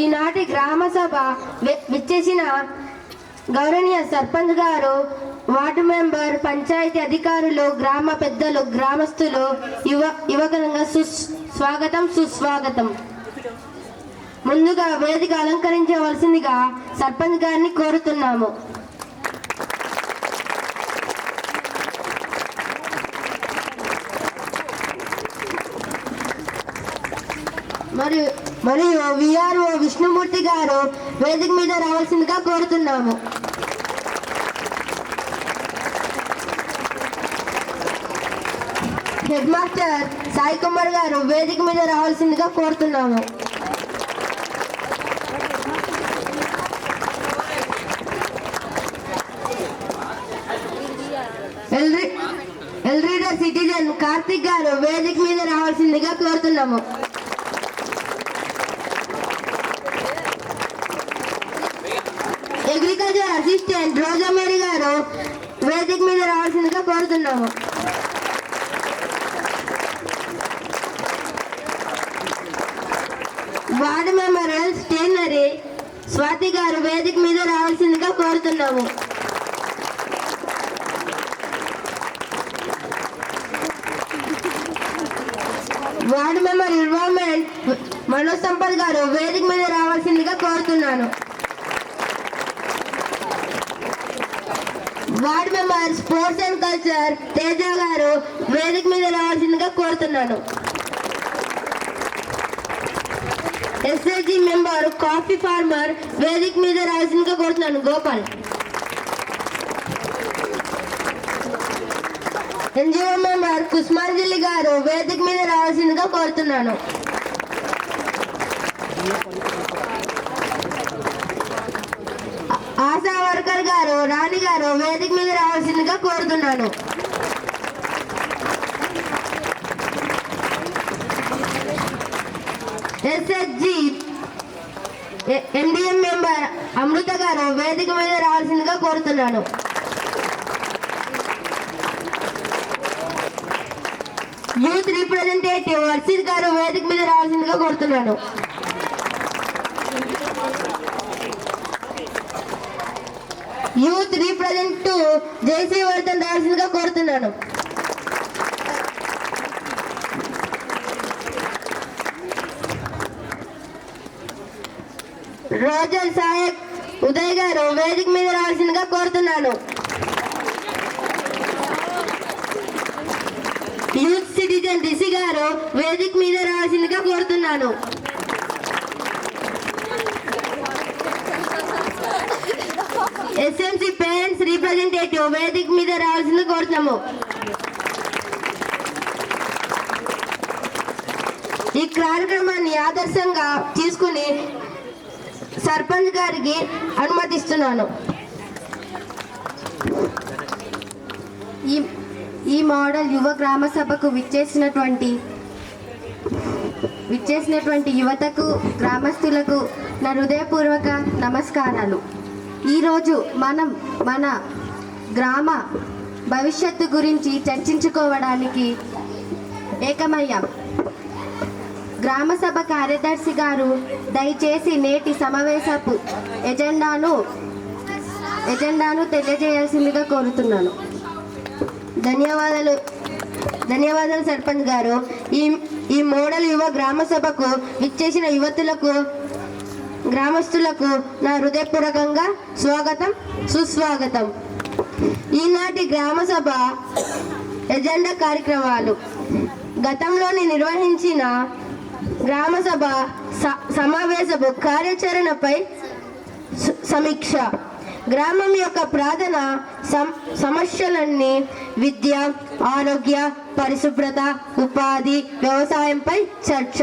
ఈనాటి గ్రామ సభ విచ్చేసిన గౌరవనీయ సర్పంచ్ గారు, వార్డు మెంబర్, పంచాయతీ అధికారులు, గ్రామ పెద్దలు, గ్రామస్తులు యువకులంగా స్వాగతం సుస్వాగతం. ముందుగా వేదిక అలంకరించవలసిందిగా సర్పంచ్ గారిని కోరుతున్నాము. మరియు విఆర్ఓ విష్ణుమూర్తి గారు వేదిక మీద రావాల్సిందిగా కోరుతున్నాము. హెడ్ మాస్టర్ సాయి కుమార్ గారు వేదిక మీద రావాల్సిందిగా కోరుతున్నాము. ఎల్రీడర్ సిటిజన్ కార్తిక్ గారు వేదిక మీద రావాల్సిందిగా కోరుతున్నాము. అగ్రికల్చర్ అసిస్టెంట్ రోజామేరీ గారు వేదిక మీద రావాల్సిందిగా కోరుతున్నాము. వార్డు మెంబర్ స్టేనరీ స్వాతి గారు వేదిక మీద రావాల్సిందిగా కోరుతున్నాము. Ward member environment Manoj Sampath గారు వేదిక మీద రావాల్సిందిగా కోరుతున్నాను. Ward member sports and culture Teja గారు వేదిక మీద రావాల్సిందిగా కోరుతున్నాను. ఎస్ఎస్జి మెంబర్ కాఫీ ఫార్మర్ వేదిక మీద రావాల్సిందిగా కోరుతున్నాను. గోపాల్. ఎన్జిఓ మెంబర్ కుస్మాంజలి గారు వేదిక మీద రావాల్సిందిగా కోరుతున్నాను. ఆశా వర్కర్ గారు రాణి గారు వేదిక మీద రావాల్సిందిగా కోరుతున్నాను. ఎస్ఎస్జి ఎండిఎం మెంబర్ అమృత గారు వేదిక మీద రావాల్సిందిగా కోరుతున్నాను. యూత్ రిప్రజెంటేటివ్ వర్షిత్ గారు వేదిక మీద రావాల్సిందిగా కోరుతున్నాను. యూత్ రిప్రజెంటేటివ్ జేసీ వర్ధన్ రావాల్సిందిగా కోరుతున్నాను. రోజల్ సాయక్ ఉదయ్ గారు వేదిక మీద రావాల్సిందిగా కోరుతున్నాను. యూత్ సిటిజన్ రిషి గారు వేదిక మీద రావాల్సిందిగా కోరుతున్నాను. ఎస్ఎంసి పేరెంట్స్ రిప్రజెంటేటివ్ వేదిక మీద రావాల్సిందిగా కోరుతున్నాము. ఈ కార్యక్రమాన్ని ఆదర్శంగా తీసుకుని సర్పంచ్ గారికి అనుమతిస్తున్నాను. ఈ మోడల్ యువ గ్రామ సభకు విచ్చేసినటువంటి యువతకు, గ్రామస్తులకు నా హృదయపూర్వక నమస్కారాలు. ఈరోజు మనం మన గ్రామ భవిష్యత్తు గురించి చర్చించుకోవడానికి ఏకమయ్యాం. గ్రామ సభ కార్యదర్శి గారు దయచేసి నేటి సమావేశపు ఎజెండాను తెలియజేయాల్సిందిగా కోరుతున్నాను. ధన్యవాదాలు సర్పంచ్ గారు. ఈ మోడల్ యువ గ్రామ సభకు విచ్చేసిన యువతులకు, గ్రామస్తులకు నా హృదయపూర్వకంగా స్వాగతం సుస్వాగతం. ఈనాటి గ్రామ సభ ఎజెండా కార్యక్రమాలు. గతంలోని నిర్వహించిన గ్రామ సభ సమావేశపు కార్యాచరణపై సమీక్ష. గ్రామం యొక్క ప్రధాన సమస్యలన్నీ విద్య, ఆరోగ్య, పరిశుభ్రత, ఉపాధి, వ్యవసాయంపై చర్చ.